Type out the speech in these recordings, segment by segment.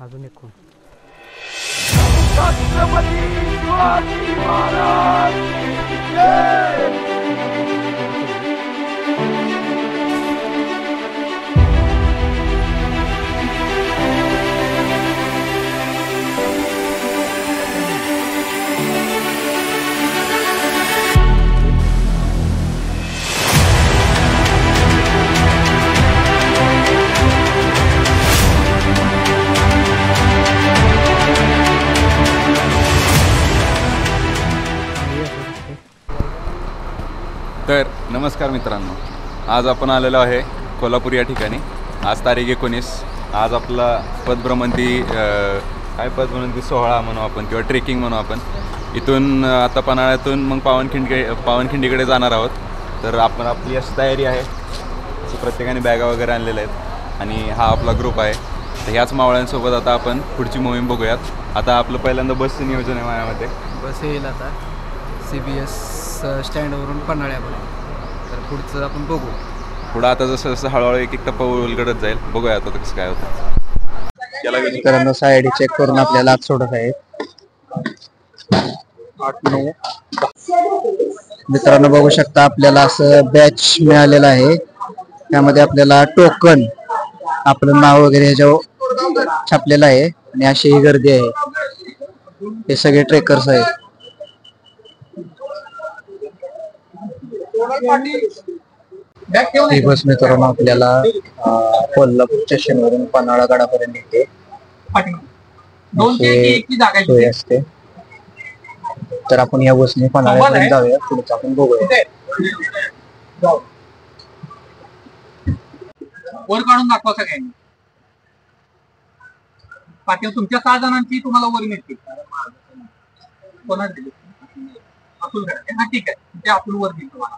अजून एक कोण छत्रपती शिवाजी महाराज की जय. तर नमस्कार मित्रांनो, आज आपण आलेलो आहे कोल्हापूर या ठिकाणी. आज तारीख 19. आज आपला पदभ्रमंती पदभ्रमंती सोहळा म्हणू आपण किंवा ट्रेकिंग म्हणू आपण. इथून आता पन्हाळ्यातून मग पावनखिंडीकडे जाणार आहोत. तर आपण आपली अशी तयारी आहे, असं प्रत्येकाने बॅगा वगैरे आणलेल्या आहेत आणि हा आपला ग्रुप आहे. तर ह्याच मावळ्यांसोबत आता आपण पुढची मोहीम बघूयात. आता आपलं पहिल्यांदा बसचं नियोजन आहे माझ्यामध्ये. बस येईल आता CBS स्टँडवरून पन्हाळ्यापर्यंत. तर पुढचं आपण बघू. पुढं आता जसं जसं हळूहळू एक एक टप्पा उलगडत जाईल. बघूया आता कसं काय होतं. मित्रांनो सायडी चेक करून आपल्याला आत सोडत आहे. 8-9 मित्रांनो बघू शकता आपल्याला असं बॅच मिळालेलं आहे. त्यामध्ये आपल्याला टोकन आपलं नाव वगैरे ह्याच्यावर छापलेलं आहे आणि अशी ही गर्दी आहे. हे सगळे ट्रेकर्स आहेत. ही बस मित्रांनो आपल्याला कोल्हापूर स्टेशन वरून पन्हाळा गडापर्यंत येते. सोय असते. तर आपण या बसने पन्हाळ्यापर्यंत जाऊया. पुढचं आपण बघूया. वर काढून दाखवा सगळ्यांनी. पाटील तुमच्या 6 जणांची तुम्हाला वर मिळतील. कोणाला दिली? अतुल घराते. हा ठीक आहे, ते अतुल वर दिली तुम्हाला.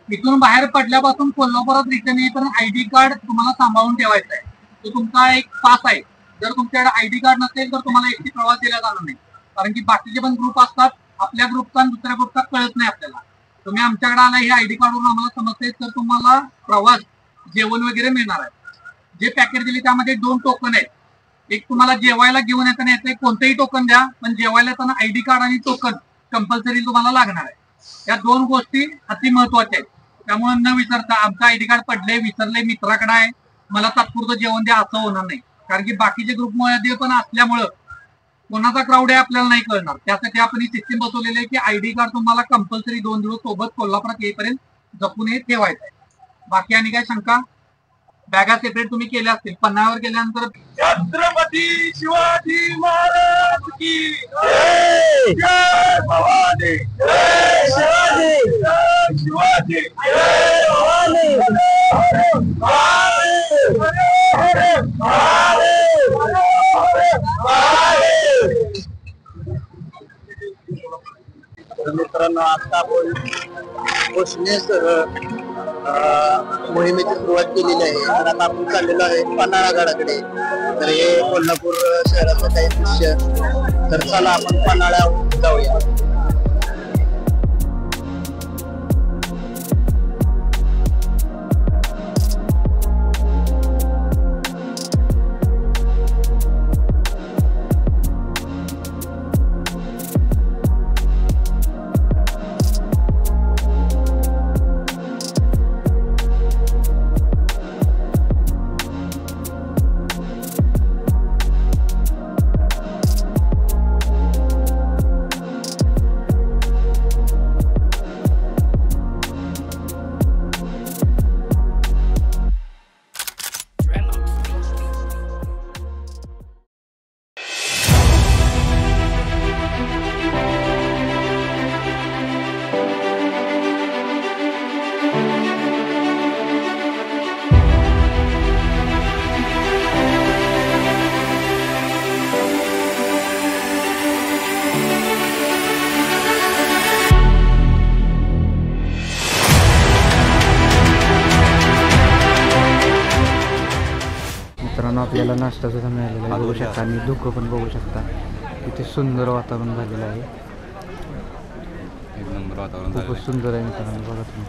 इथून बाहेर पडल्यापासून कोल्हापुरात रिटर्न येईपर्यंत ID कार्ड तुम्हाला सांभाळून ठेवायचा आहे. तो तुमचा एक पास आहे. जर तुमच्याकडे ID कार्ड नसेल तर तुम्हाला एकटी प्रवास दिला जाणार नाही. कारण की बाकीचे पण ग्रुप असतात. आपल्या ग्रुपचा आणि दुसऱ्या ग्रुपचा कळत नाही आपल्याला. तुम्ही आमच्याकडे आला हे ID कार्डवरून आम्हाला समजते तर तुम्हाला प्रवास जेवण वगैरे मिळणार आहे. जे पॅकेज दिले त्यामध्ये 2 टोकन आहेत. एक तुम्हाला जेवायला घेऊन येताना येते, कोणतेही टोकन द्या, पण जेवायला येताना ID कार्ड आणि टोकन कंपल्सरी तुम्हाला लागणार आहे. या 2 गोष्टी अति महत्वाच्या आहेत. त्यामुळे न विसरता आमचा ID कार्ड पडले, विसरले, मित्राकडे आहे, मला तात्पुरतं जेवण द्या असं होणार नाही. कारण की बाकीचे ग्रुपमध्ये पण असल्यामुळं कोणाचा क्राऊड आहे आपल्याला नाही कळणार. त्यासाठी आपण ही सिस्टीम बसवलेली आहे की ID कार्ड तुम्हाला कंपल्सरी 2 दिवस सोबत कोल्हापुरात येईपर्यंत जपून हे ठेवायचं आहे. बाकी आणि काय शंका? बॅगा सेपरेट तुम्ही केल्या असतील. पन्हाळ्यावर गेल्यानंतर छत्रपती शिवाजी महाराज की जय. जय भवानी. जय शिवाजी. जय शिवाजी. जय भवानी. मित्रांनो आता आपण बसनेसह मोहिमेची सुरुवात केलेली आहे. तर आता आपण चाललेलो आहे पन्हाळा गडाकडे. तर हे कोल्हापूर शहराचं काही दृश्य. तर चला आपण पन्हाळ्यावर जाऊया. मित्रांनो आपल्याला नाश्ता सुद्धा मिळालेला आहे. बघू शकता आणि धुकं पण बघू शकता. किती सुंदर वातावरण झालेलं आहे. एक नंबर वातावरण खूपच सुंदर आहे मित्रांनो. बघा तुम्ही.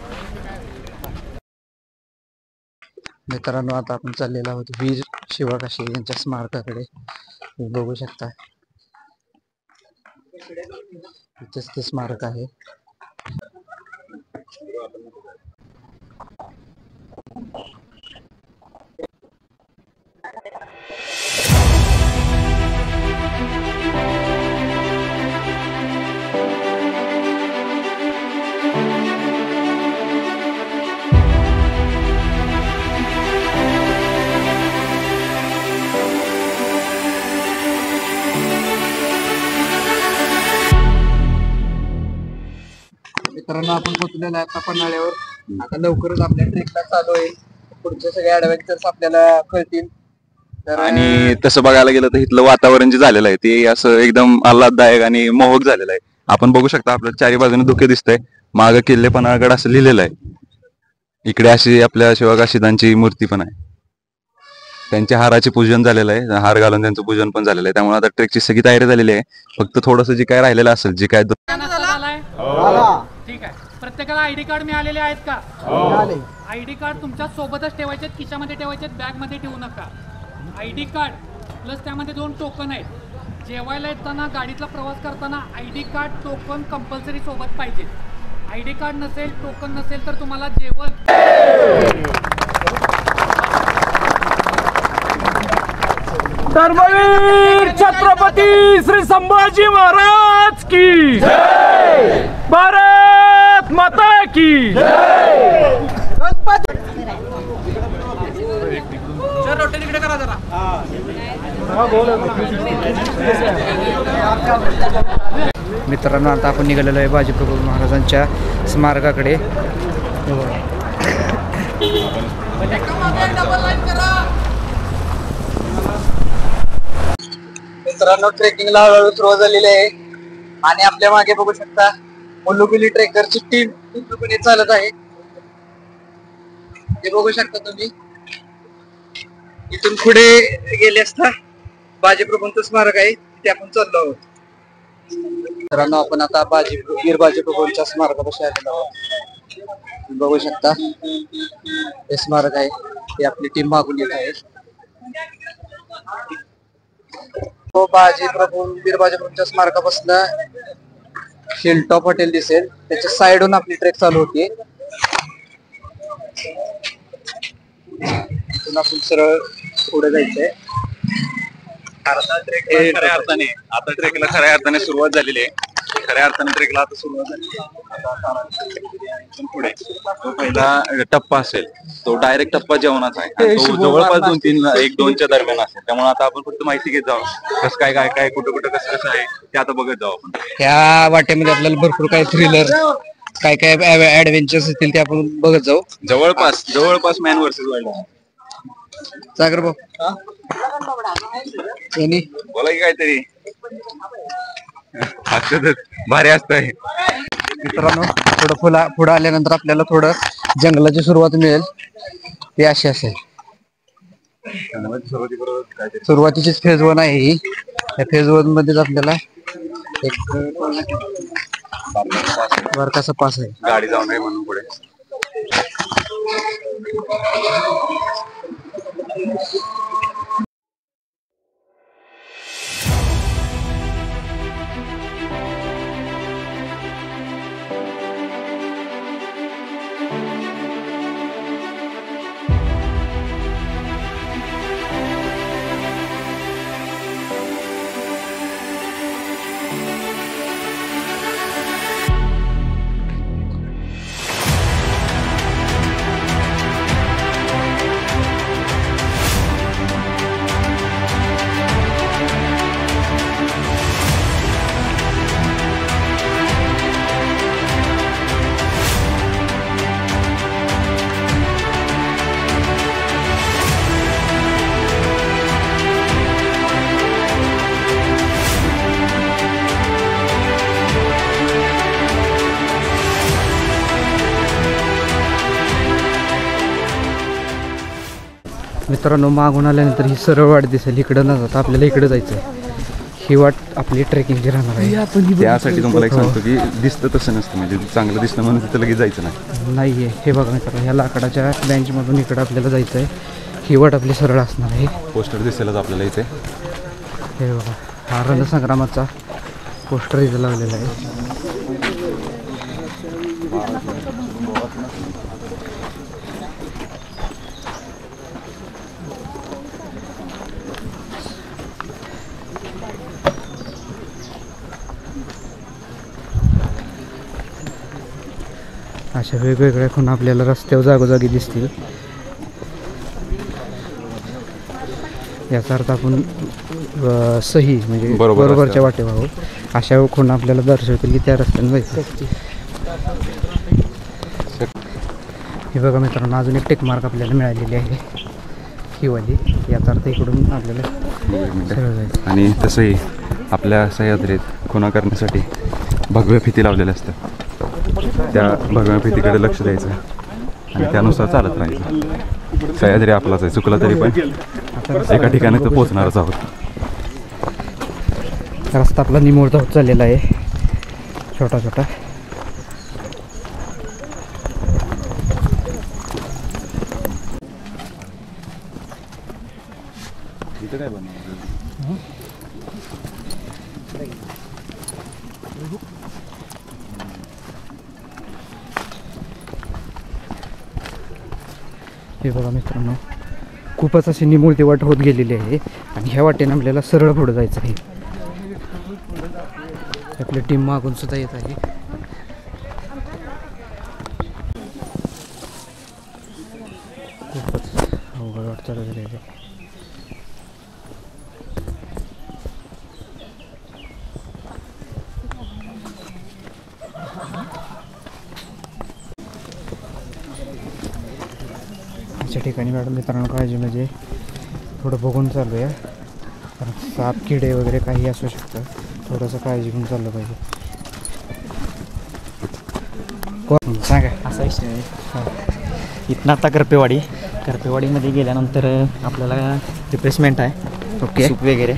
मित्रांनो आता आपण चाललेलो आहोत वीर शिवा काशे यांच्या स्मारकाकडे. तुम्ही बघू शकता इथेच ते स्मारक आहे. मित्रांनो आपण पोहोचलेलो आहे आता पन्हाळ्यावर. आता लवकरच आपल्या ट्रेकला चालू आहे. पुढचे सगळे ऍडव्हेंचर्स आपल्याला कळतील. तर आणि तसं बघायला गेलं तर इथलं वातावरण जे झालेलं आहे ते असं एकदम आल्हाददायक आणि मोहक झालेलं आहे. आपण बघू शकता आपल्या चारी बाजूने धुके दिसतंय. मागं किल्ले पन्हाळगड असं लिहिलेलं आहे. इकडे अशी आपल्या शिवकाशीदांची मूर्ती पण आहे. त्यांच्या हाराचे पूजन झालेलं आहे. हार घालून त्यांचं पूजन पण झालेलं आहे. त्यामुळे आता ट्रेकची सगळी तयारी झालेली आहे. फक्त थोडंसं जे काय राहिलेलं असेल जे काय ठीक आहे. प्रत्येकाला आयडी कार्ड मिळालेले आहेत का? आयडी कार्ड तुमच्या सोबतच ठेवायचे, खिशामध्ये ठेवायचे, बॅग मध्ये ठेवू नका. आयडी कार्ड प्लस त्यामध्ये 2 टोकन आहेत. जेवायला येताना गाडीतला प्रवास करताना आयडी कार्ड टोकन कंपल्सरी सोबत पाहिजे. आयडी कार्ड नसेल टोकन नसेल तर तुम्हाला जेवण धर्मवीर छत्रपती श्री संभाजी महाराज की जय, भारत माता की जय. मित्रांनो आता आपण निघालेलो आहे बाजीप्रभू महाराजांच्या स्मारकाकडे. मित्रांनो ट्रेकिंगला हळूहळू सुरुवात झालेली आहे आणि आपल्या मागे बघू शकता मुलुगुली ट्रेकरची टीम पूर्णपणे चालत आहे. हे बघू शकता तुम्ही. इथून पुढे गेले असता बाजीप्रभूंचं स्मारक आहे तिथे आपण चाललो आहोत. मित्रांनो आपण आता वीर बाजीप्रभूंच्या स्मारकापाशी आलेलो आहोत. बघू शकता हे स्मारक आहे. ते आपली टीम मागून येत आहे. तो वीर बाजीप्रभूंच्या स्मारकापासून हिलटॉप हॉटेल दिसेल. त्याच्या साइडून आपली ट्रेक चालू होती. आपण सरळ पुढे जायचंय. खऱ्या अर्थाने आता ट्रेकला खऱ्या अर्थाने सुरुवात झालेली आहे. खऱ्या अर्थाने ट्रेकला आता सुरुवात झालेली आहे. पुढे तो पहिला टप्पा असेल तो डायरेक्ट टप्पा जेवणाचा आहे. तो जवळपास 1-2च्या दरम्यान असेल. त्यामुळे आता आपण फक्त माहिती घेत जाऊ कसं काय काय काय कुठं कुठं कसं कसं आहे ते आता बघत जाऊ आपण. ह्या वाटेमध्ये आपल्याला भरपूर काय थ्रिलर काय काय ऍडव्हेंचर्स असतील ते आपण बघत जाऊ. जवळपास मॅन वर्सेस वाईल्ड. सागर भाऊ बोला की काहीतरी भारी असतंय. मित्रांनो थोडं पुढे आल्यानंतर आपल्याला थोडं जंगलाची सुरुवात मिळेल. ते अशी असेल. सुरुवातीचीच फेज 1 आहे ही. या फेज 1 मध्येच आपल्याला एक बरकासा पास आहे. गाडी जाऊन आहे म्हणून पुढे. मित्रांनो मागून आल्यानंतर ही सरळ वाट दिसेल. इकडं न जाता आपल्याला इकडे जायचं आहे. ही वाट आपली ट्रेकिंगची राहणार आहे. त्यासाठी तुम्हाला एक सांगतो की दिसतं तसं नसतं, म्हणजे चांगलं दिसतं म्हणून तिथं लगेच जायचं नाही. आहे. हे बघा मित्रांनो, ह्या लाकडाच्या बेंचमधून इकडं आपल्याला जायचं आहे. ही वाट आपली सरळ असणार आहे. पोस्टर दिसेलच आपल्याला इथे. हे बघा, हा रणसंग्रामाचा पोस्टर इथं लावलेला आहे. अशा वेगवेगळ्या खूण आपल्याला रस्त्यावर जागोजागी दिसतील. याचा अर्थ आपण सही म्हणजे बरोबरच्या वाटेवर आहोत. अशा खूण आपल्याला दर्शवतील की त्या रस्त्याने जायचं. हे बघा मित्रांनो, अजून एक टेकमार्क आपल्याला मिळालेली आहे ही वाली. याचा अर्थ इकडून आपल्याला सरळ जायचं. आणि तसंही आपल्या सह्याद्रीत खुणा करण्यासाठी भगव्या फिती लावलेल्या असतात. त्या भगव्या फितीकडे लक्ष द्यायचं आणि त्यानुसार चालत राहायचं. सह्याद्री आपलाच आहे, चुकला तरी पण एका ठिकाणी तर पोहोचणारच आहोत. रस्ता आपला निमुळता होत चाललेला आहे, छोटा छोटा. इथं काय बनवलं? हे बघा मित्रांनो, खूपच अशी निमुळती वाट होत गेलेली आहे आणि ह्या वाटेने आपल्याला सरळ पुढे जायचं आहे. आपली टीम मागून सुद्धा येत आहे. खूपच अवघड वाट चालू झालेली आहे. अशा ठिकाणी मॅडम मित्रांनो काळजी म्हणजे थोडं बघून चालू आहे, कारण साप किडे वगैरे काही असू शकतं. थोडंसं काळजी घेऊन चाललं पाहिजे. सांगा. असा विषय आहे, इथनं आता करपेवाडीमध्ये गेल्यानंतर आपल्याला रिप्लेसमेंट आहे. ओके. सूप वगैरे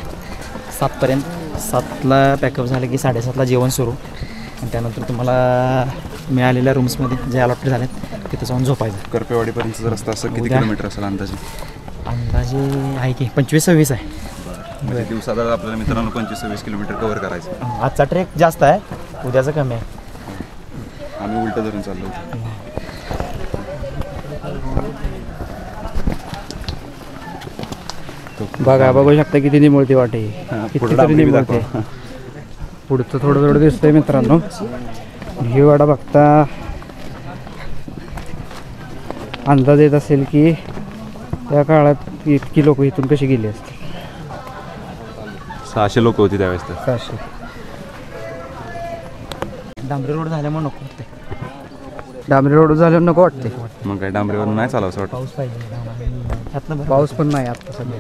7पर्यंत. 7ला पॅकअप झालं की 7:30ला जेवण सुरू. आणि त्यानंतर तुम्हाला मिळालेल्या रूम्समध्ये जे अलॉटेड झालेत तिथं जाऊन झोपायचं. करपेवाडीपर्यंतचा रस्ता असं किती किलोमीटर असेल अंदाजे? अंदाजे आहे की 25-26 आहे. म्हणजे दिवसात आपल्याला मित्रांनो 25-26 किलोमीटर कव्हर करायचं. आजचा ट्रेक जास्त आहे, उद्याचं कमी आहे. आम्ही उलट धरून चाललो. बघा, बघू शकता किती निमुळती वाट आहे. किती तरी निमुळते. पुढचं थोडं थोडं दिसतंय मित्रांनो. ही वाडा बघता अंदाज येत असेल की त्या काळात इतकी लोक इथून कशी गेली असतील. 600 लोक होती त्यावेळेस तर. 600. डांबरी रोड झाल्यामुळे नको वाटते. डांबरी रोड झाल्यावर नको वाटते. मग काय डांबरीवर नाही चालावं वाटतं. पाऊस पाहिजे. पाऊस पण नाही आता सध्या.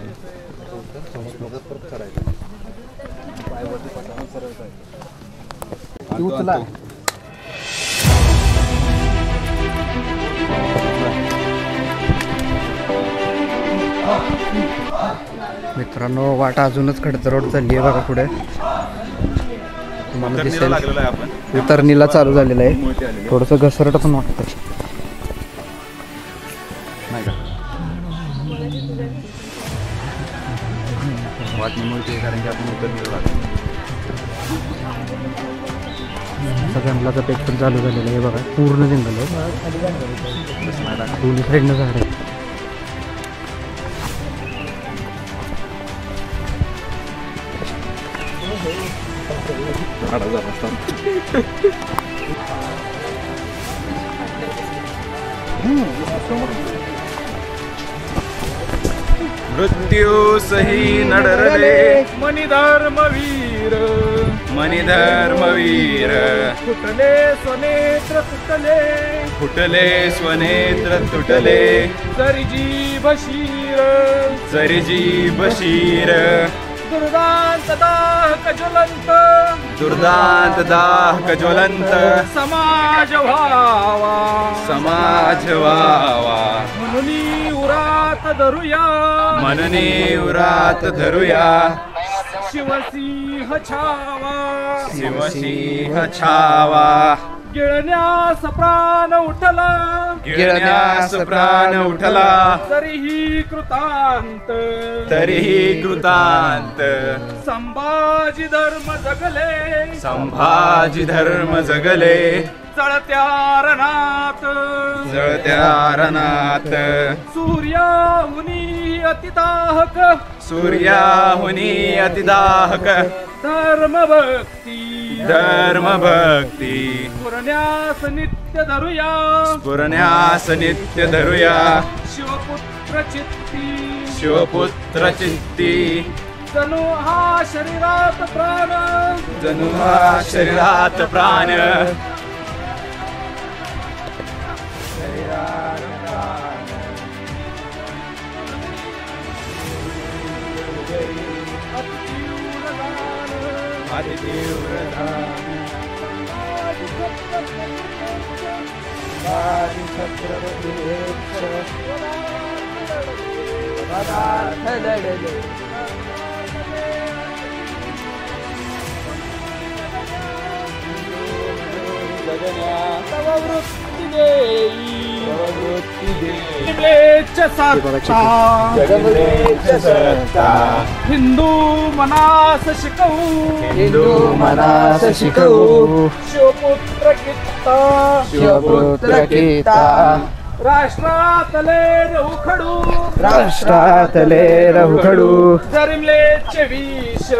उचला. मित्रांनो, वाट अजूनच खडतर रोड चालली आहे बघा. पुढे तुम्हाला दिसेल उतरणीला चालू झालेलं आहे. थोडंसं घसरट पण वाटतं. नाही का वाट निमुळते कारण की आपण उतरणीला लागलो. जंगलाचा पेच पण चालू झालेला आहे बघा. पूर्ण जंगल आहे, दोन्ही साईडनं झाड आहे. मृत्यू सही नडरले मनी धर्मवीर, मनी धर्मवीर, फुटले स्वनेत्र तुटले, फुटले स्वनेत्र तुटले, जरीजी बशीर, जरीजी बशीर, दुर्दांत दाहक ज्वलंत, दुर्दांत दाहक ज्वलंत, समाज व्हावा, समाज व्हावा, म्हणून उरात धरूया, मनने उरात धरूया, शिवसिंह छावा शिवसिंह छावा गिळण्यास प्राण उठला गिळण्यास प्राण उठला तरीही कृतांत तरीही कृतांत संभाजी धर्म जगले संभाजी धर्म जगले जळत्या रणात जळत्या रणात सूर्याहुनी अतिदाहक सूर्याहुनी अतिदाहक धर्मभक्ती धर्मभक्ती पुरण्यास नित्य धरूया पुरण्यास नित्य धरूया शिवपुत्र चित्ती शिवपुत्र चित्ती जणू हा शरीरात प्राण जणू हा शरीरात प्राण हिंदू मनास शिकवू हिंदू मनास शिकवू शिवपुत्र कित्ता शिवपुत्र गीता राष्ट्रातले रहुखडू राष्ट्रातले रहुखडू जरिमलेचे विष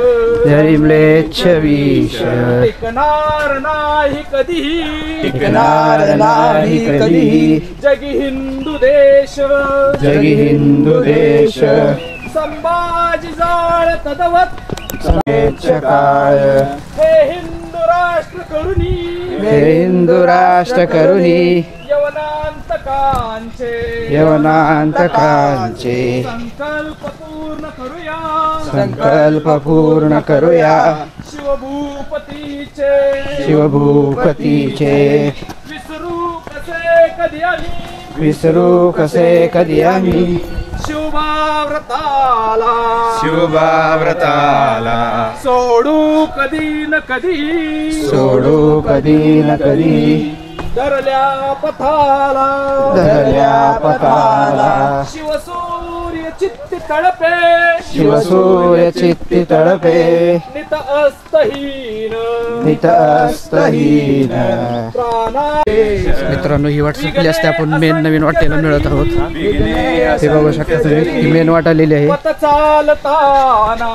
जरिमलेच विष टिकणार नाही कधीही टिकणार नाही कधी जगी हिंदू देश जगी हिंदू देश संभाजी जाळ तदवत समेच काळ हे हिंदू राष्ट्र करुणी हे हिंदू राष्ट्र करुणी यवनांतकांचे यवनांतकांचे संकल्प पूर्ण करूया संकल्प पूर्ण करूया शिवभूपतीचे शिवभूपतीचे विसरू कसे कधी आम्ही विसरू कसे कधी आम्ही शिवभाव्रताला शिवभाव्रताला सोडू कधी न कधी सोडू कधी न कधी धरल्या पथाला धरल्या पथाला शिवसूर्य चित्ती तळपे शिवसूर्य चित्ती तळपे नित अस्तहीन नित अस्तहीन प्राणा मित्रांनो ही वाट सुटली असते आपण मेन नवीन वाटेला मिळत आहोत ते बघू शकता तुम्ही ही मेन वाट आलेली आहे पत चालताना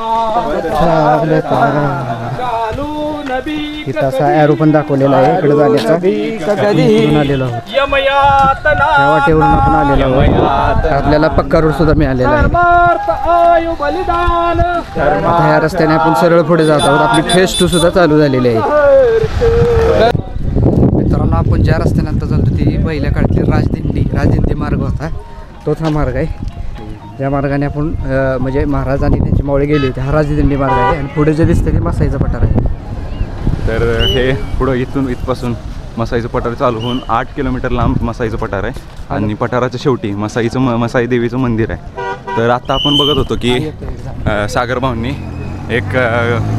घालून बीक इथं असा ॲरो पण दाखवलेला आहे इकडे जाण्याचा इकडून आलेलो आहोत यमयातना त्या वाटेवरून आपण आलेलो आहोत आपल्याला पक्का रोड सुद्धा मिळालेला आहे धर्मार्थ आयु बलिदान आता ह्या रस्त्याने आपण सरळ पुढे जात आहोत आपली फेज 2 सुद्धा चालू झालेली आहे मित्रांनो आपण ज्या रस्त्याने आता चालतो ती पहिल्या काळातली राजदिंडी मार्ग होता तोच हा मार्ग आहे त्या मार्गाने आपण म्हणजे महाराज आणि त्यांची मावळे गेले होते हा राजदिंडी मार्ग आहे आणि पुढे जे दिसते ते मसाईचा पठार आहे तर हे पुढं इथपासून मसाईचं पठार चालू होऊन 8 किलोमीटर लांब मसाईचं पठार आहे आणि पठाराच्या शेवटी मसाई देवीचं मंदिर आहे तर आता आपण बघत होतो की सागर भाऊंनी एक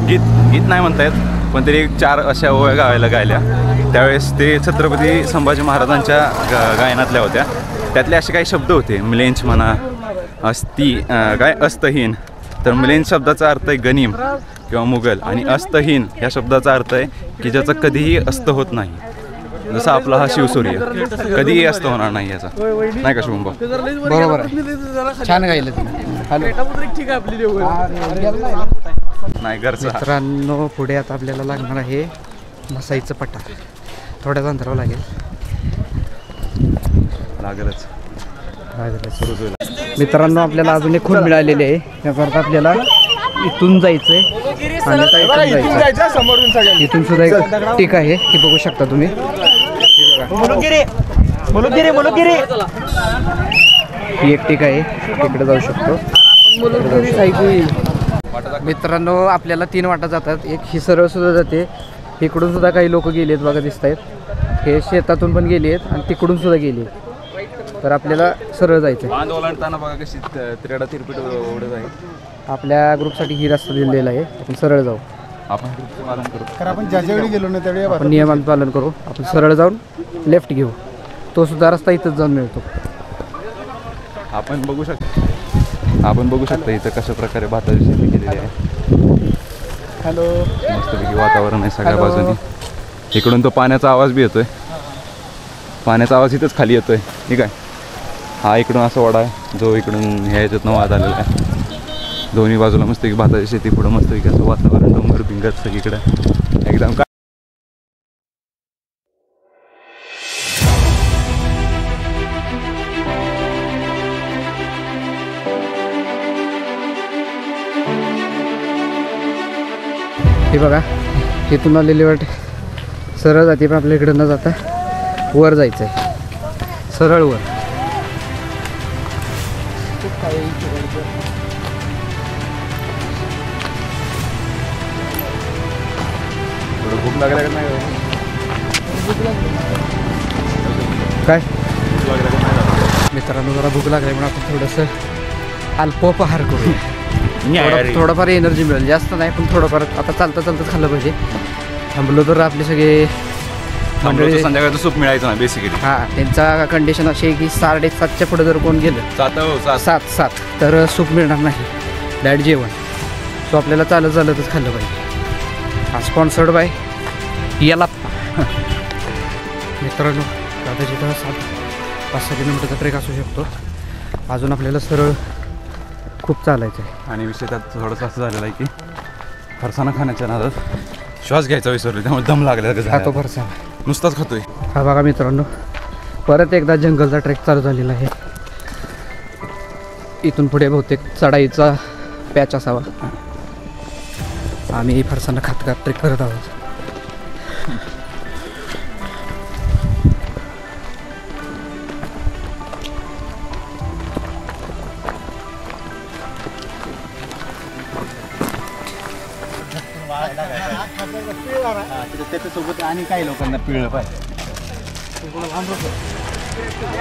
गीत नाही म्हणता येत पण तरी 4 अशा ओव्या गायल्या त्यावेळेस ते छत्रपती संभाजी महाराजांच्या गायनातल्या होत्या त्यातले असे काही शब्द होते मिलेंच म्हणा अस्तहीन तर मिलेंच शब्दाचा अर्थ आहे गनिम किंवा मुघल आणि अस्तहीन या शब्दाचा अर्थ आहे की ज्याचा कधीही अस्त होत नाही जसा आपला हा शिवसूर्य कधीही अस्त होणार नाही याचा नाही का शुभम भाऊ बरोबर आहे छान गायलं तुम्ही नाही घरचा मित्रांनो पुढे आता आपल्याला लागणार आहे मसाईचं पठार थोड्याच अंतरावर लागलच मित्रांनो आपल्याला अजून एक खून मिळालेली आहे त्याकरता आपल्याला इथून जायचंय आणि आता इथून जायचं इथून सुद्धा एक टीक आहे ती बघू शकता तुम्ही ही एक टीक आहे तिकडे जाऊ शकतो मित्रांनो आपल्याला 3 वाटा जातात एक ही सरळ सुद्धा जाते इकडून सुद्धा काही लोक गेले आहेत बघा दिसत आहेत हे शेतातून पण गेले आहेत आणि तिकडून सुद्धा गेले तर आपल्याला सरळ जायचं बांध ओलांडताना बघा कशी तिरडा तिरपीट ओढत आहे आपल्या ग्रुपसाठी ही रस्ता दिलेला आहे. आपण सरळ जाऊ. आपण ग्रुपचं पालन करू. कारण आपण ज्या ज्यावेळी गेलो ना त्यावेळी आपण नियमांचं पालन करू. आपण सरळ जाऊन लेफ्ट घेऊ. तो सुद्धा रस्ता इथंच जाऊन मिळतो. आपण बघू शकता इथं कशा प्रकारे भाताची शेती केलेली आहे. हॅलो मस्तपैकी वातावरण आहे सगळ्या हॅलो. बाजूनी. इकडून तो पाण्याचा आवाज बी येतोय. पाण्याचा आवाज इथंच खाली येतोय. ठीक आहे. हा इकडून असा वडा आहे जो इकडून ह्या याच्यातनं वाद आलेला आहे. दोन्ही बाजूला मस्तपैकी भाताची शेती, पुढं मस्तपैकी असं वातावरण डोंगर बिंगर सगळीकडे एकदम काय. हे बघा इथून आलेली वाट सरळ जाते, पण आपल्या इकडं न जाता वर जायचं आहे. सरळ वर. भूक लागल्या का नाही? काय मित्रांनो जरा भूक लागली म्हणून आपण थोडंसं अल्पोपहार करूया. थोडंफार एनर्जी मिळेल. जास्त नाही पण थोडंफार. आता चालता चालताच खाल्लं पाहिजे. थांबलो तर आपले सगळे मंडळी संध्याकाळचं सूप मिळायचं ना बेसिकली. हां त्यांचा कंडिशन अशी आहे की 7:30च्या पुढे जर कोण गेलं 7 तर सूप मिळणार नाही. डायट जेवण. सो आपल्याला चालतच खाल्लं पाहिजे. हा स्पॉन्सर्ड बाय यलाप्पा. मित्रांनो कदाचित 5-6 किलोमीटरचा ट्रेक असू शकतो. अजून आपल्याला सरळ खूप चालायचं आहे. आणि विषय त्यात थोडंसं असं झालेलं आहे की फरसाणा खाण्याच्या नादात श्वास घ्यायचा विसरलो, त्यामुळे दम लागला. खातो फरसाणा नुसताच खातोय. हा बघा मित्रांनो परत एकदा जंगलचा ट्रेक चालू झालेला आहे. इथून पुढे बहुतेक चढाईचा पॅच असावा. आम्ही फरसाणा खात ट्रेक करत आहोत. त्याच्यासोबत आणि काही लोकांना पिळलं पाहिजे.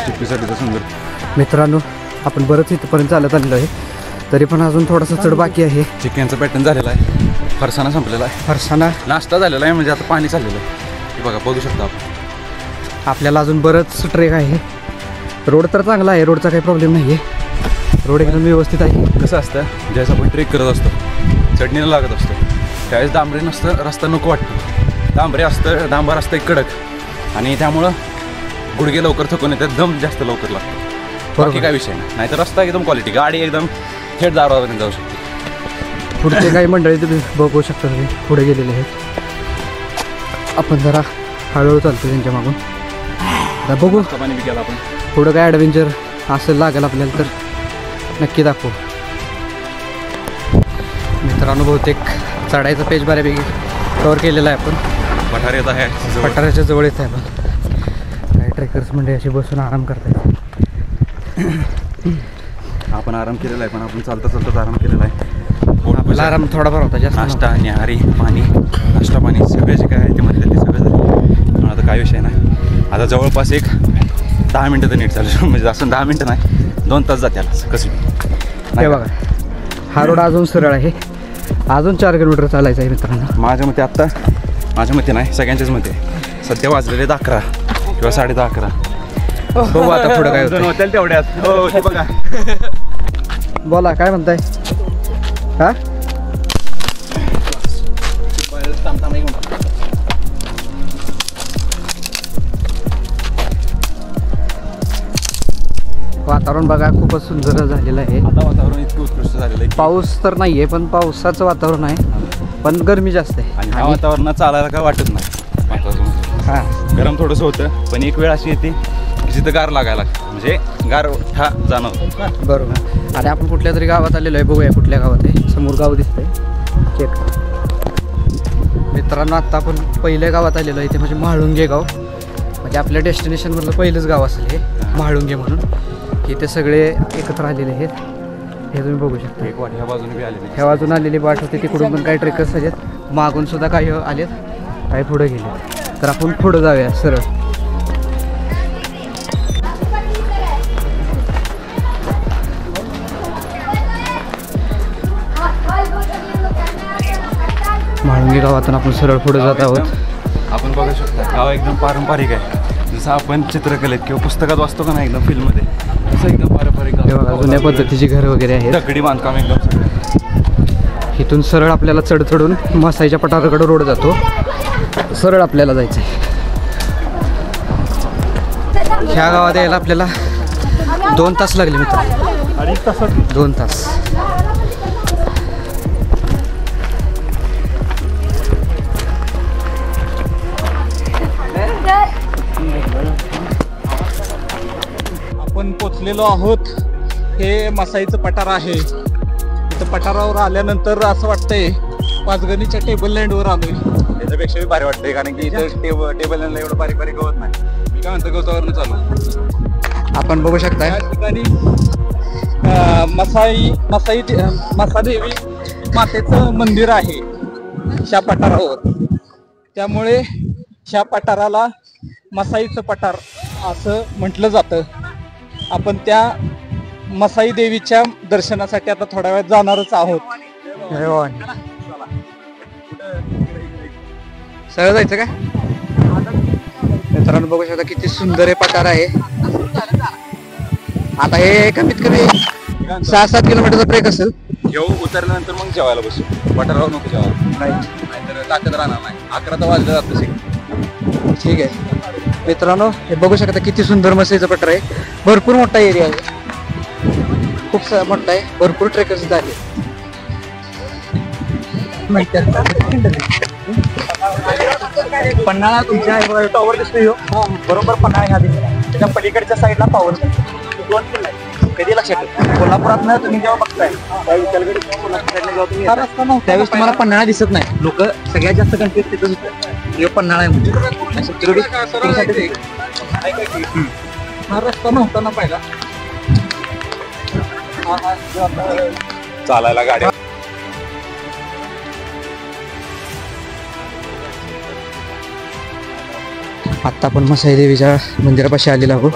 चिप्पीसाठी तर सुंदर. मित्रांनो आपण बरंच इथपर्यंत चालत आलेलो आहे, तरी पण अजून थोडासा चढ बाकी आहे. चिकनचा पॅटर्न झालेला आहे. फरसाणा संपलेला आहे. फरसाणा नाश्ता झालेला आहे, म्हणजे आता पाणी चाललेलं आहे. हे बघा बघू शकता आपण. आपल्याला अजून बरंच ट्रेक आहे. रोड तर चांगला आहे. रोडचा काही प्रॉब्लेम नाही आहे. रोड एकदम व्यवस्थित आहे. कसं असतं ज्यावेळेस आपण ट्रेक करत असतो चढणीला लागत असतो त्यावेळेस डांबरी नसतं, रस्ता नको वाटतो. डांबर असतं एक कडक, आणि त्यामुळं गुडघे लवकर थकून येतात, दम जास्त लवकर लागतो. बाकी काय विषय नाही. नाहीतर रस्ता एकदम क्वालिटी, गाडी एकदम थेट दारावरून जाऊ शकते. पुढचे काही मंडळी तुम्ही बघू शकता, तुम्ही पुढे गेलेले आहेत. आपण जरा हळूहळू चालतो त्यांच्या मागून. आता बघू पाणी बी केलं आपण. पुढं काय ॲडव्हेंचर असं लागेल आपल्याला तर नक्की दाखवू. मित्रांनो बहुतेक चढायचं पेज बऱ्यापैकी कवर केलेलं आहे आपण. पठार येत आहे, पठाराच्या जवळ येत आहे आपण. काही ट्रेकर्स म्हणजे असे बसून आराम करतात. आपण आराम केलेला आहे, पण आपण चालताच आराम केलेला आहे. आपला आराम थोडाफार होता, जास्त नाश्ता, न्याहारी, पाणी, नाश्ता पाणी सगळे जे काय आहे ते मध्ये ते सगळं झालं. पण आता काय विषय नाही. आता जवळपास एक 10 मिनटं तर नीट चालू, म्हणजे असं 10 मिनटं नाही 2 तास जाते कसं. हे बघा हा रोड अजून सरळ आहे. अजून 4 किलोमीटर चालायचं आहे मित्रांनो. माझ्या मते नाही, सगळ्यांच्याच मते सध्या वाजलेले 11 किंवा 10:30. बघू आता पुढं काय होतं तेवढ्यात. हो ते बघा. बोला काय म्हणताय. हा वातावरण बघा खूपच सुंदर झालेलं आहे. आता वातावरण इतकं उत्कृष्ट झालेलं आहे. पाऊस तर नाही आहे, पण पावसाचं वातावरण आहे, पण गरमी जास्त आहे. आणि ह्या वातावरणात चालायला काय वाटत नाही. वातावरण हां गरम थोडंसं होतं, पण एक वेळ अशी येते की जिथं गार लागायला लागतं, म्हणजे गार जाणवतं. बरोबर. आणि आपण कुठल्या तरी गावात आलेलो आहे. बघूया कुठल्या गावात आहे. समोर गाव दिसतंय. चेक. मित्रांनो आत्ता आपण पहिल्या गावात आलेलो आहे, ते म्हणजे म्हाळुंगे गाव. म्हणजे आपल्या डेस्टिनेशनमधलं पहिलंच गाव असेल हे म्हाळुंगे म्हणून. इथे सगळे एकत्र आलेले आहेत. हे तुम्ही बघू शकता. एक वाट ह्या बाजूने बी आलेली. ह्या बाजून आलेली वाट होती, तिकडून पण काही ट्रेकर्स आहेत. मागून सुद्धा काही आलेत, काही पुढे गेले. तर आपण पुढं जाऊया सरळ. हातकणंगले गावातून आपण सरळ पुढे जात आहोत. आपण बघू शकता गाव एकदम पारंपरिक आहे. जसं आपण चित्रकलेत किंवा पुस्तकात वाचतो का नाही एकदम फिल्ममध्ये, तसं एकदम पारंपरिक हे बघा जुन्या पद्धतीची घरं वगैरे आहेत. दगडी बांधकाम एकदम सगळं. इथून सरळ आपल्याला चढून मसाईच्या पठाराकडे रोड जातो. सरळ आपल्याला जायचं आहे. ह्या गावात यायला आपल्याला 2 तास लागले मित्र. 2 तास. आपण पोचलेलो आहोत. हे मसाईचं पठार आहे. इथं पठारावर आल्यानंतर असं वाटतंय पाचगणीच्या टेबल लँडवर आलोय. त्याच्यापेक्षाही भारी वाटतंय कारण की इथं टेबल लँडला एवढं बारीक बारीक गवत नाही. मी काय म्हणतो गवतावरनं चालू. आपण बघू शकता या ठिकाणी मसादेवी मातेचं मंदिर आहे ह्या पठारावर. त्यामुळे ह्या पठाराला मसाईचं पठार असं म्हटलं जातं. आपण त्या मसाई देवीच्या दर्शनासाठी आता थोड्या वेळात जाणारच आहोत. सरळ जायचं का मित्रांनो? बघू शकता किती सुंदर हे पठार आहे. आता हे कमीत कमी 6-7 किलोमीटरचा ट्रेक असेल. येऊ उतरल्यानंतर मग जेवायला बसू. पठारावर नको जेवायला, नाहीतर ताकद राहणार नाही. 11 तर वाजलं जातं सगळं. ठीक आहे मित्रांनो, हे बघू शकता किती सुंदर मसाईचं पठार आहे. भरपूर मोठा एरिया आहे. खूप मोठा आहे. भरपूर ट्रेकर्स झाले. पन्हाळा तुमच्या टॉवर दिसतोय बरोबर. पन्हाळा ह्या दिसला त्याच्या पलीकडच्या साईडला पॉवर 2 किल्ले आहेत. कधी लक्षात ठेवा, कोल्हापुरातनं तुम्ही जेव्हा बघताय त्यावेळेस तुम्हाला पन्हाळा दिसत नाही. लोक सगळ्यात जास्त कन्फ्युज तिथं होतं पन्हाळा आहे म्हणजे. हा रस्ता नव्हता ना पहिला. चालायला गाड्या. आत्ता आपण मसाई देवीच्या मंदिरापाशी आलेलो आहोत.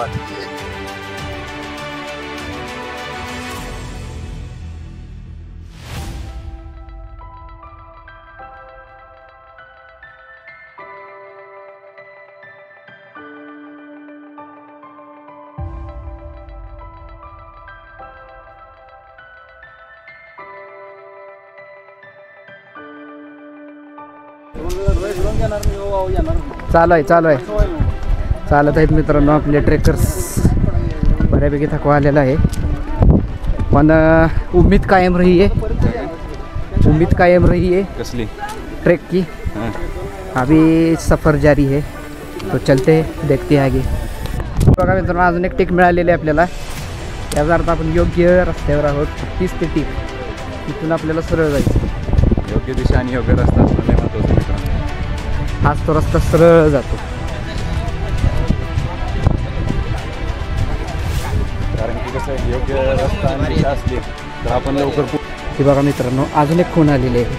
चालू आहे चालत आहेत मित्रांनो. आपले ट्रेकर्स बऱ्यापैकी थकवा आलेला आहे, पण उम्मीद कायम रही है कसली ट्रेक की. अभी सफ़र जारी है, तो चलते देखते आगे. बघा मित्रांनो, अजून एक टिक मिळालेली आहे आपल्याला. याचा अर्थ आपण योग्य रस्त्यावर आहोत. 30 ते टिक. इथून आपल्याला सरळ जायचं. योग्य दिशा आणि योग्य रस्ता असणं लय महत्त्वाचं मित्रांनो. हाच तो रस्ता सरळ जातो. कारण की कसं आहे, योग्य रस्ता आणि दिशा असली तर आपण लवकर हे बघा मित्रांनो, अजून एक खूण आलेली आहे.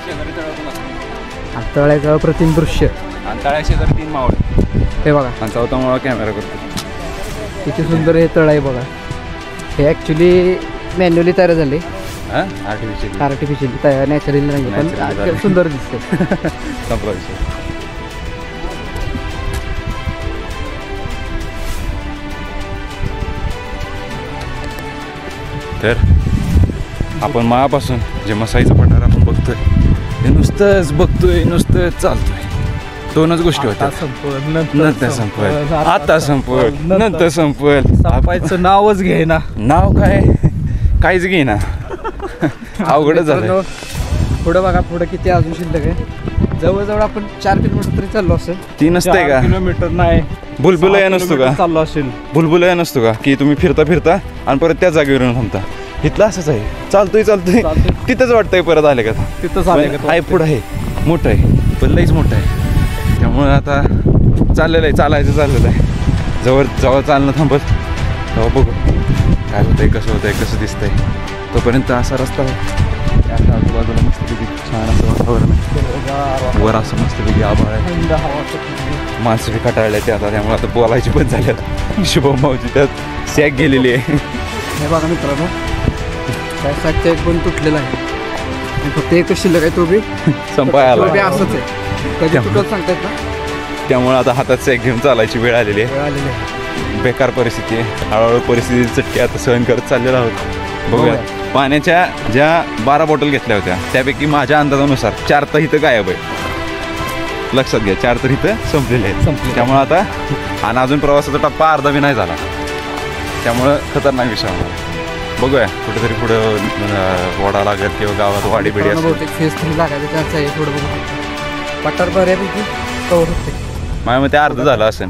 शेजारी तळातून असतो. तळ्याचं अप्रतिम दृश्य. आणि तळ्या शेजारी 3 मावळे. हे बघा आणि 4था मावळा कॅमेरा करतो. किती सुंदर हे तळ आहे बघा. हे ॲक्च्युली मॅन्युअली तयार झाले. आर्टिफिशियली तयार, नॅचरली नाही, पण सुंदर दिसते. संपला विषय. तर आपण मायापासून जे मसाईचं पठार आपण बघतोय ते नुसतंच बघतोय, नुसतंच चालतोय. 2च गोष्टी होत्या. नंतर संपल, आता संपल, नंतर संपल. संपायचं नावच घे ना. नाव काय, काहीच घेईना. अवघडच झालं. पुढं बघा, पुढं किती अजून शिल्लक आहे. जवळजवळ आपण 4 किलोमीटर तरी चाललो असेल. 3 नसते का? किलोमीटर नाही, बुलबुलया नसतो का? चाललो असेल. बुलबुलया नसतो का की तुम्ही फिरता आणि परत त्या जागेवर येऊन थांबता. इथलं असंच आहे. चालतोय तिथंच वाटतंय परत आले का. तिथंच आले का. आहे पुढं आहे, मोठं आहे, पण लईच मोठं आहे. त्यामुळं आता चालायचं आहे. जवळ चालणं थांबत तेव्हा बघू काय होतंय, कसं दिसतंय. तोपर्यंत असा रस्ता आहे. अशा आजूबाजूला मस्तपैकी छान असं वातावरण आहे. वर असं मस्तपैकी आभाळ आहे. माणसं बी कटाळले ते आता, त्यामुळे आता बोलायची पण झाली. आता शुभम भाऊची त्यात सॅक गेलेली आहे. हे बघा मित्रांनो, त्या साईडचा एक पण तुटलेला आहे. फक्त एकच शिल्लक आहे तो बी संपायला असंच आहे कधी तुटत सांगतायत ना त्यामुळे आता हातात सॅक घेऊन चालायची वेळ आलेली आहे. वेळ आलेली आहे. बेकार परिस्थिती आहे. हळूहळू परिस्थिती चटके आता सहन करत चाललेलो आहोत. बघूया पाण्याच्या ज्या 12 बॉटल घेतल्या होत्या त्यापैकी माझ्या अंदाजानुसार 4 तर इथं गायब आहे. लक्षात घ्या 4 तर इथं संपलेले आहेत. त्यामुळे आता आणि अजून प्रवासाचा टप्पा अर्धा बी नाही झाला त्यामुळं खतरनाक विषय होणार. बघूया कुठेतरी पुढं वडा लागेल किंवा गावात वाडी बिडी असेल. बहुतेक फेज 3 लागायचं चान्स आहे. थोडं बघू पठार बऱ्यापैकी कवर होते. माझ्या मते अर्ध झालं असेल.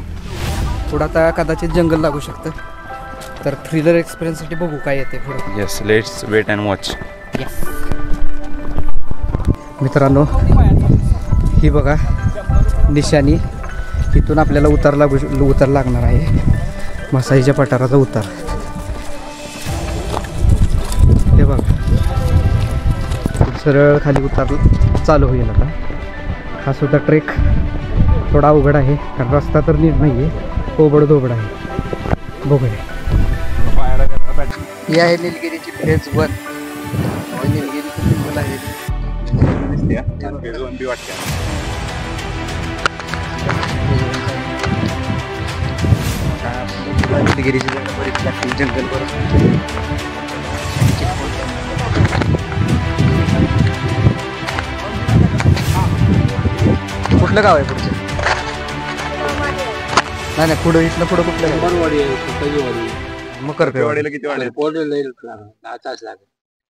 थोडं आता कदाचित जंगल लागू शकतं तर थ्रिलर एक्सपिरियन्ससाठी बघू काय येते पुढे. Yes let's wait and watch. मित्रांनो ही बघा निशाणी इथून आपल्याला उतार लागणार आहे मसाईच्या पठाराचा उतार. हे बघा सरळ खाली उतार चालू होईल. आता हा सुद्धा ट्रेक थोडा अवघड आहे कारण रस्ता तर नीट नाही आहे ओबड धोबड आहे. बघूया ही आहे निलगिरीची फेज 1. निलगिरीची सिंबल आहे निलगिरीची बरीच लागतील जंगल बरोबर. कुठलं गाव आहे पुढचं? नाही पुढं इथलं पुढं कुठलं मकरपेवाडीला किती वाड्या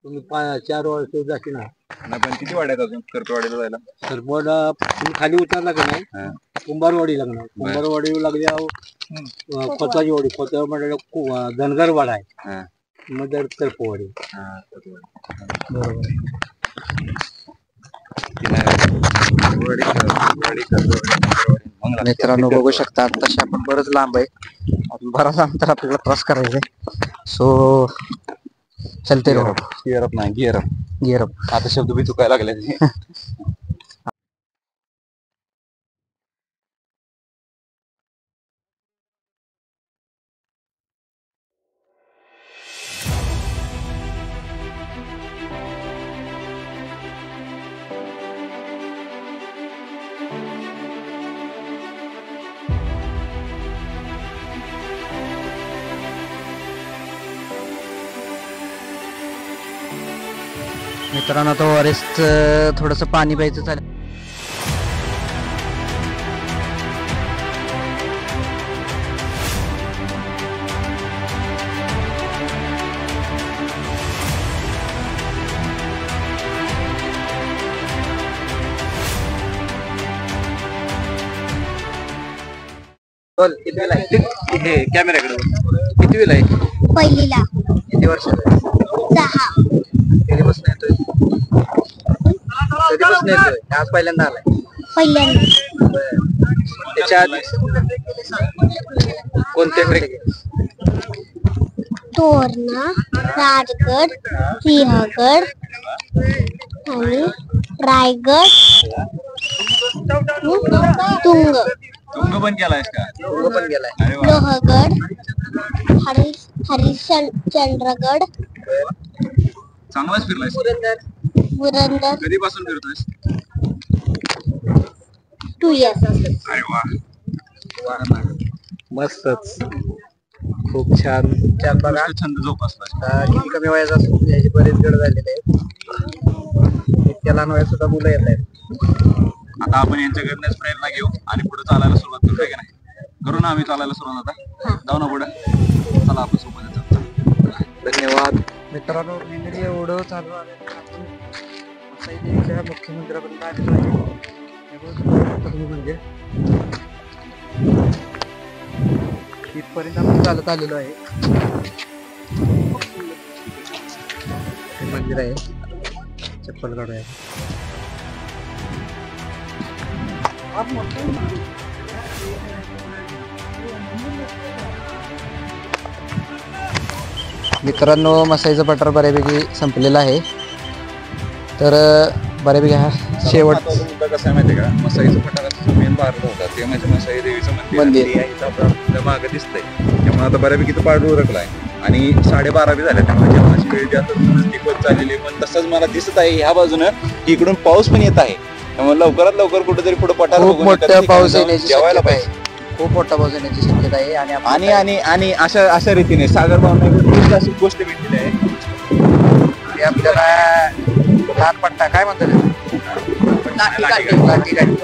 तुम्ही 4 वर्ष जाते ना. पण किती वाड्यात अजून करपेवाडीला जायला? तर तुम्ही खाली उतरला का नाही कुंभारवाडी लागणार. कुंभारवाडी लागल्या खोताची वाडी खोता म्हणजे धनगरवाडा आहे मग करपेवाडी. मित्रांनो बघू शकता तसे आपण बरंच लांब आहे. अजून बराच अंतर आपल्याला क्रॉस करायचंय. सो चलते रहो. गिअर अप नाही गिअर अप. आता शब्द बी चुकायला लागले. मित्रांनो तो फॉरेस्ट थोडंसं पाणी प्यायचं चालेल. हे कॅमेराकडे किती वेळ आहे? पहिलीला. किती वर्षाचा आहे? 6. कधीपासून येतोय? कधीपासून येतोय? आज पहिल्यांदा आलाय? पहिल्यांदा. त्याच्या आधी कोणते ट्रेक? तोरणा, राजगड, सिंहगड आणि रायगड, तुंग. तुंग पण केलायस का? तुंग पण गेलाय. लोहगड, हरिश्चंद्रगड, चांगलाच फिरलायस. पुरंदर. कधीपासून फिरतोयस? 2 years. अरे वा मस्तच खूप छान. बघा छंद जोपासला. किती कमी वयाचा असून याची बरेच गड झालेले आहेत. इतक्या लहान वयात सुद्धा मुलं येत आहेत. आता आपण यांच्याकडनंच प्रेरणा घेऊ आणि पुढे चालायला सुरुवात करू का नाही? करू ना आम्ही चालायला सुरुवात. आता जाऊ ना पुढे. चला आपण सोबत जातो. धन्यवाद. मित्रांनो व्हिडिओ एवढं चालू आहे मसाईच्या मुख्य मंदिरापर्यंत आलेलो आहे. म्हणजे इथपर्यंत आपण चालत आलेलो आहे. मंदिर आहे चप्पल काढूया. मित्रांनो मसाईचं पठार बऱ्यापैकी संपलेलं आहे. तर बऱ्यापैकी हा शेवट मुद्दा कसा आहे माहिती का? मसाईचं पठाराचा मेन भाग होता ते म्हणजे मसाई देवीचं मंदिर मागे दिसतंय. त्यामुळे आता बऱ्यापैकी तो पाडू उरकलाय. आणि 12:30 बी झाल्या, त्यामुळे जेवणाची वेळ जास्त टिकवत चाललेली आहे. पण तसंच मला दिसत आहे ह्या बाजूनं की इकडून पाऊस पण येत आहे, त्यामुळे लवकरात लवकर कुठेतरी पुढे पठार खूप बघून मोठा एखाद्या ठिकाणी पाऊस जाऊन येण्याची जेवायला शक्यता पाहिजे. आहे. खूप मोठा पाऊस येण्याची शक्यता आहे. आणि आणि आणि आणि अशा रीतीने सागर भावना अशी गोष्ट भेटलेली आहे. हे आपल्याला लहान पट्टा काय म्हणतात, लाठी काठी.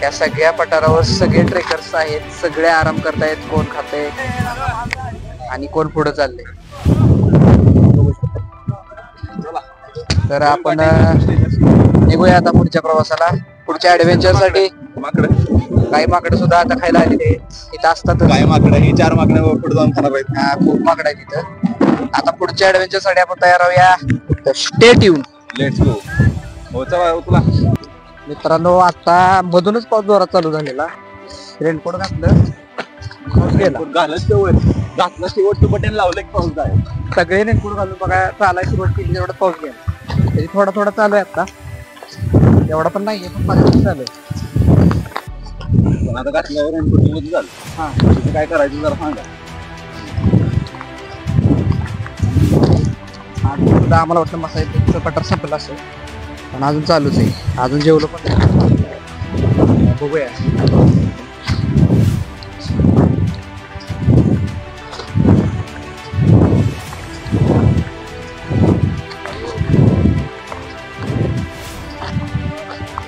या सगळ्या पठारावर सगळे ट्रेकर्स आहेत, सगळे आराम करतायत. कोण खातंय आणि कोण पुढे चाललंय. तर आपण निघूया आता पुढच्या प्रवासाला, पुढच्या ऍडव्हेंचर साठी. काही माकडं सुद्धा आता खायला आलेले आहेत. इथं असतातच. काय माकडं, ही 4 माकडं पुढे जाऊन खाणार आहेत. खूप माकडं आहेत तिथं. आता पुढच्या ऍडव्हेंचर साठी आपण तयार राहूया. Stay tune. Let's go. हो चला तुला मित्रांनो, आता मधूनच पाऊस जोरात चालू झालेला. रेनकोट घातलं, पाऊस गेला. घातलं शेवटचं बटन लावलं की पाऊस आहे. सगळे रेनकोट घालून बघा चालायला सुरुवात केली, तेवढा पाऊस गेला. तरी थोडा थोडा चालू आहे आता, एवढा पण नाहीये, पण माझ्या चालू आहे. पण आता घातल्यावर रेनकोट मध्ये झालं. हा, तिथे काय करायचं जरा सांगा. आज सुद्धा आम्हाला वाटलं मसाईचं पठार संपलं असेल, पण अजून चालूच आहे. अजून जेवलो पण नाही. बघूया.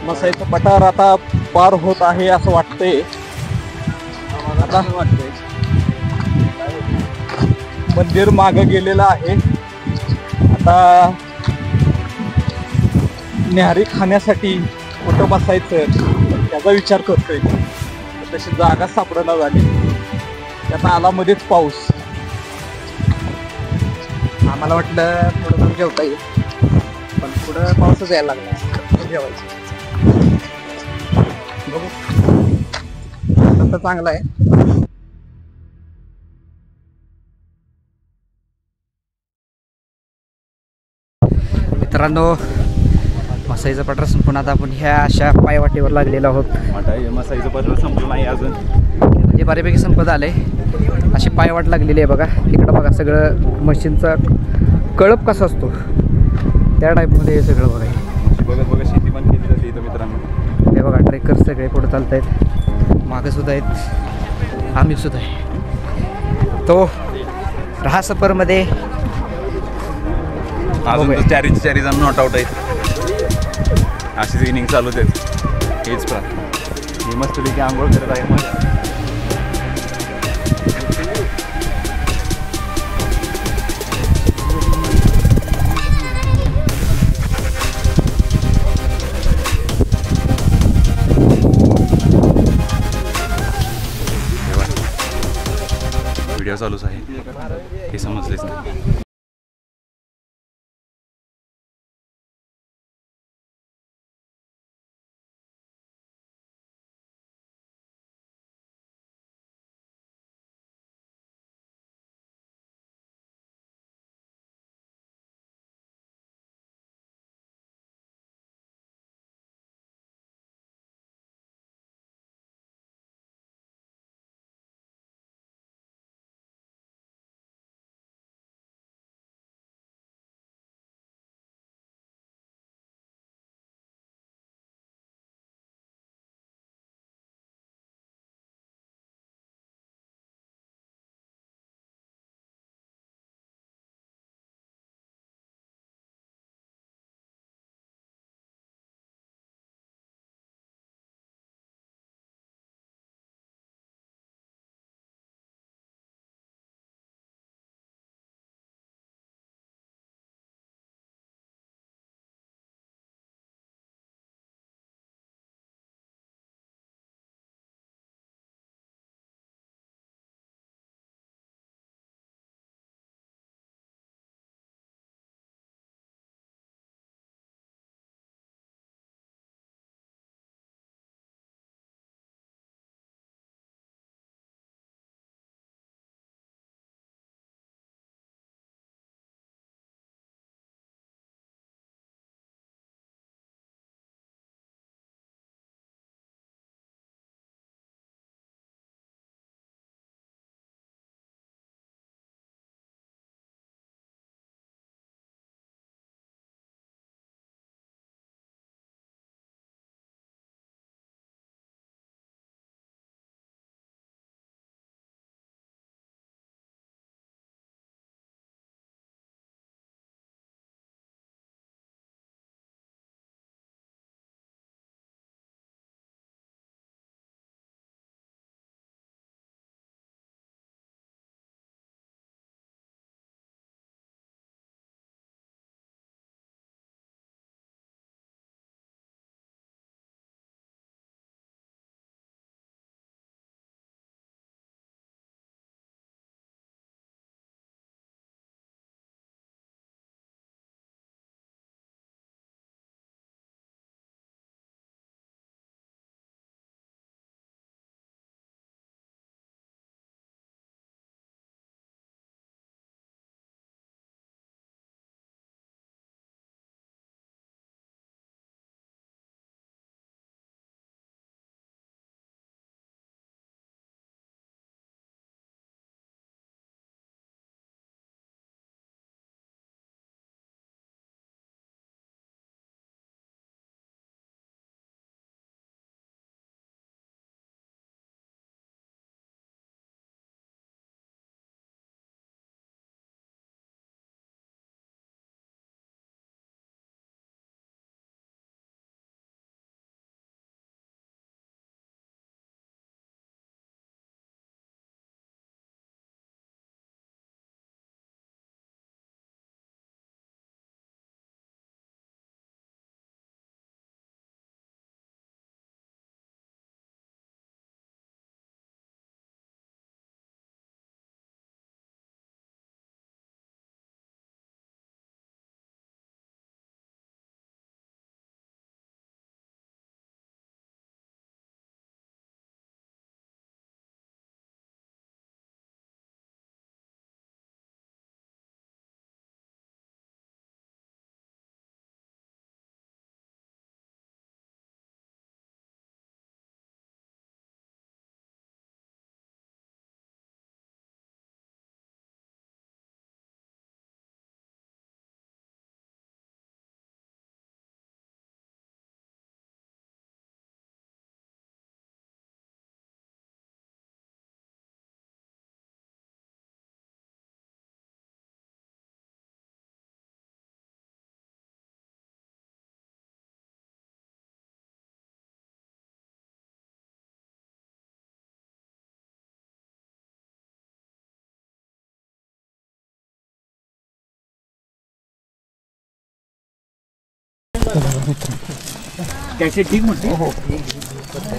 मसाईचं पठार आता पार होत आहे असं वाटतंय. आता मंदिर मागं गेलेलं आहे. आता न्याहारी खाण्यासाठी कुठं बसायचं त्याचा विचार करतोय. तशी जागा सापडणं झाली. त्यात आला मध्येच पाऊस. आम्हाला वाटलं थोडं थोडं जेवता येईल, पण पुढं पाऊसच यायला लागला. जेवायचं बघू. तसं चांगलं आहे. मित्रांनो, मसाईचा पठार संपून आता आपण ह्या अशा पायवाटेवर लागलेलो आहोत. मसाईचं पत्र संपलं नाही अजून, म्हणजे बऱ्यापैकी संपत आलंय. अशी पायवाट लागलेली आहे बघा. इकडं बघा, सगळं मशीनचा कळप कसा असतो त्या टाईपमध्ये हे सगळं बघा. बघत बघत शेती पण केली जाते इथं मित्रांनो. हे बघा, ट्रेकर्स सगळे पुढे चालत आहेत, मागं सुद्धा आहेत, आम्ही सुद्धा आहे. तो रहा सफरमध्ये अजून तर 4 जण नॉट आउट आहेत. अशीच इनिंग चालू आहेत. हेच प्रात ही मस्तपैकी आंघोळ करत आहे. मग व्हिडिओ चालूच आहे हे समजलेच नाही.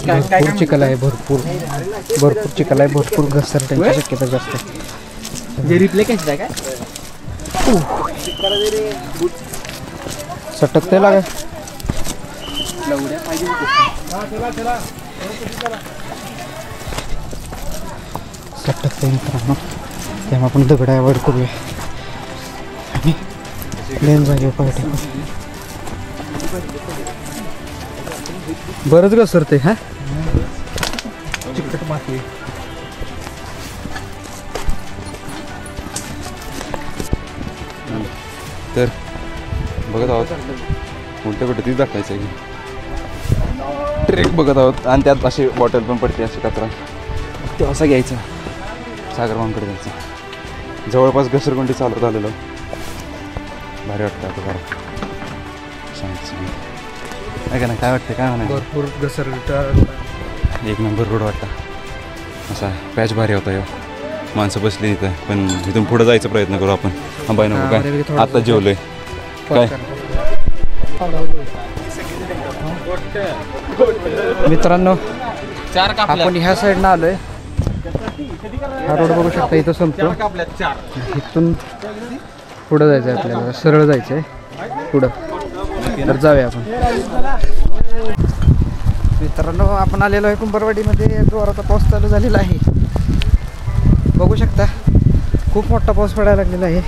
भरपूर चिखल आहे, भरपूर चिखल आहे, भरपूर घसरण्याची शक्यता जास्त आहे. सटकते लागा सटकते मित्रांनो, तेव्हा आपण दगड अवॉइड करूया आणि लेन जागेवर पाहिजे. बरंच घसरते हा. चिकट माती तर बघत आहोत उलट्या पद्धतीत दाखवायचं आहे. ट्रेक बघत आहोत आणि त्यात अशी बॉटल पण पडते, अशी कचरा तो असा घ्यायचा, सागरमानकडे जायचं. जवळपास घसरगुंडी चालत आलेलो, भारी वाटतं आता बरं. काय का नाही, काय वाटतं, काय म्हणायचं? भरपूर घसरटा, एक नंबर रोड वाटता. असा पॅच भारी होता यो. माणसं बसली इथं, पण इथून पुढं जायचा प्रयत्न करू आपण. बाई नको काय, आता जेवलोय काय. मित्रांनो आपण ह्या साईडनं आलोय. हा रोड बघू शकता, इथं संपतो. इथून पुढं जायचं आहे आपल्याला, सरळ जायचं आहे पुढं. तर जाऊया आपण. मित्रांनो आपण आलेलो आहे कुंभारवाडीमध्ये. जोराचा पाऊस चालू झालेला आहे, बघू शकता. खूप मोठा पाऊस पडायला लागलेला आहे,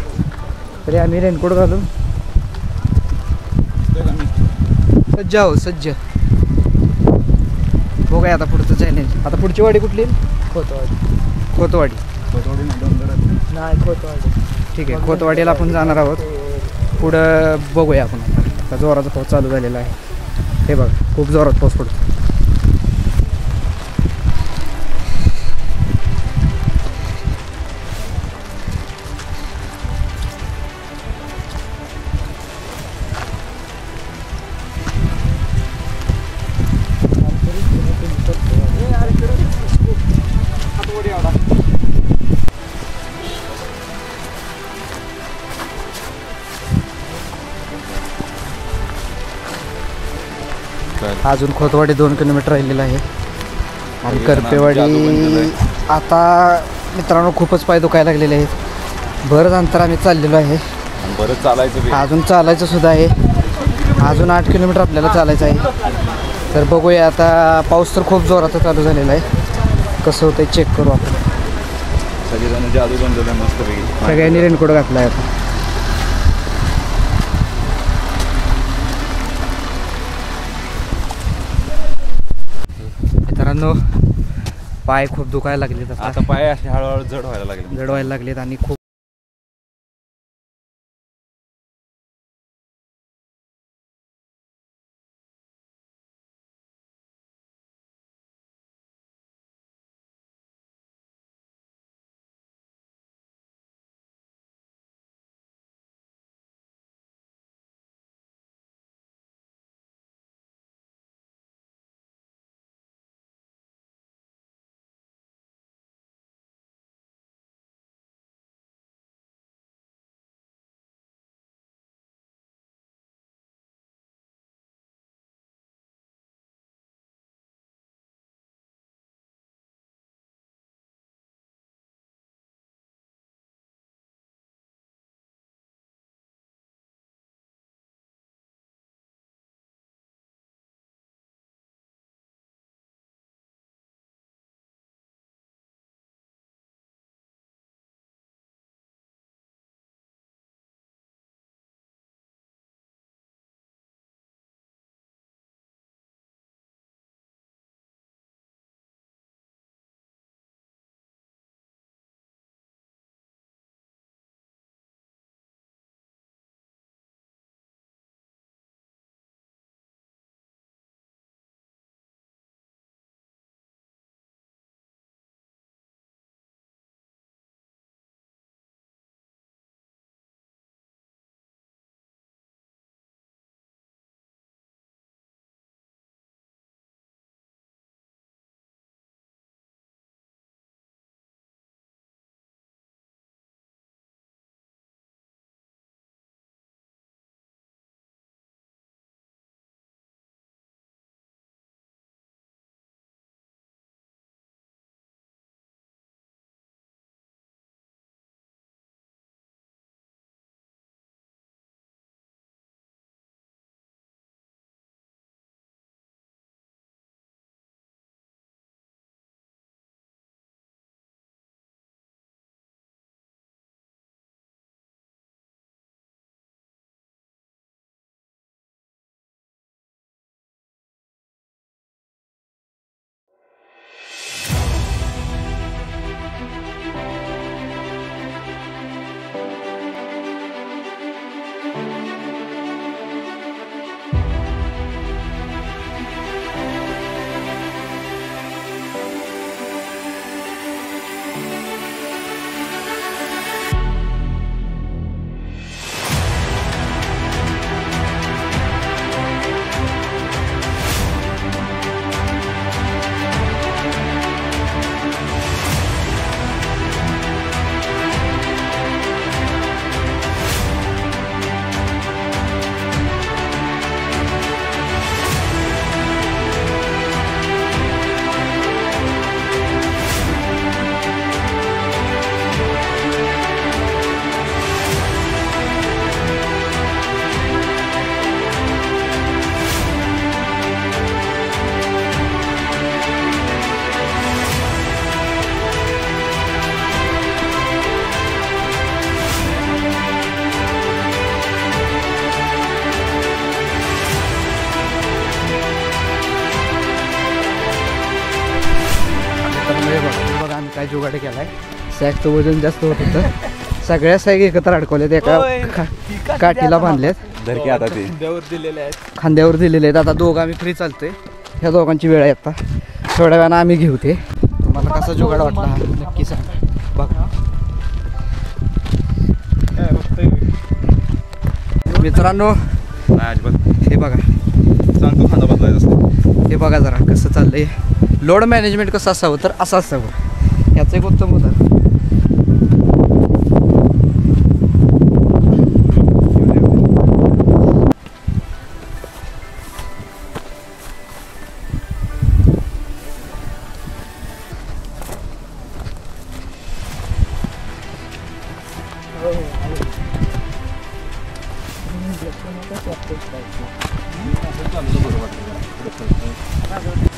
तरी आम्ही रेनकोट घालून सज्ज आहो, सज्ज. बघूया आता पुढचं चॅलेंज. आता पुढची वाडी कुठली? खोतवाडी. नाही, खोतवाडी. ठीक आहे, खोतवाडीला आपण जाणार आहोत. पुढं बघूया आपण. आता जोराचा पाऊस चालू झालेला आहे, हे बघा, खूप जोरात पाऊस पडतो. अजून खोतवाडी 2 किलोमीटर राहिलेलं आहे आणि करपेवाडी. आता मित्रांनो खूपच पाय दुखायला लागलेले आहेत. बरंच अंतर आम्ही चाललेलो आहे, बरं चालायचं. अजून चालायचं सुद्धा आहे. अजून 8 किलोमीटर आपल्याला चालायचं आहे. तर बघूया आता. पाऊस तर खूप जोरात चालू झालेला आहे, कसं होतं चेक करू आपण. सगळेजण जादू बनलेलं मस्तपैकी, सगळ्यांनी रेनकोट घातला आहे आता. मित्रांनो पाय खूप दुखायला लागलेत आता. पाय असे हळूहळू जड व्हायला लागलेत आणि खूप काय जुगाड केलाय. सॅगचं वजन जास्त होत होतं. सगळ्या सॅग एकत्र अडकवल्यात, एका काठीला बांधल्यात, धरकी आता ते खांद्यावर दिलेले आहेत. आता दोघं आम्ही फ्री चालतोय. ह्या दोघांची वेळ आहे आता. थोड्या वेळानं आम्ही घेऊ ते. तुम्हाला कसा जुगाड वाटला हा नक्की सांगा. बघा मित्रांनो, हे बघा सांगतो खांदा बदलायचा असतो. हे बघा जरा कसं चाललंय. लोड मॅनेजमेंट कसं असावं तर असं असावं. याचं एक उत्तम उदाहरण.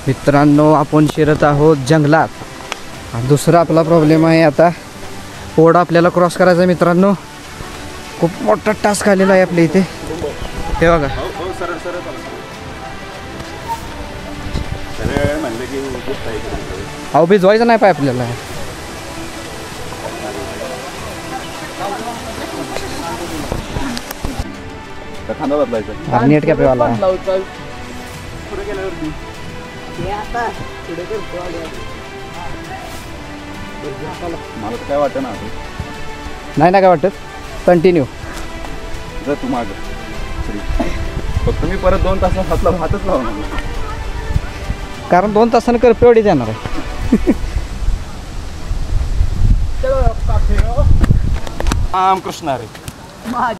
मित्रांनो, आपण शिरत आहोत जंगलात. आणि दुसरा आपला प्रॉब्लेम आहे आता ओढा आपल्याला क्रॉस करायचा आहे. मित्रांनो, खूप मोठा टास्क आलेला आहे आपल्या इथे. हे बघा, अहो भिजवायचं नाही पाय आपल्याला. खांदा बदलायचा. अरे नेट कॅपे वाला मला तर काय वाटतं ना, नाही ना काय वाटत. कंटिन्यू जर तू माग फक्त मी परत 2 तास हातच लावणार, कारण 2 तासानं करपे एवढी देणार आहे. राम कृष्ण हरी. हा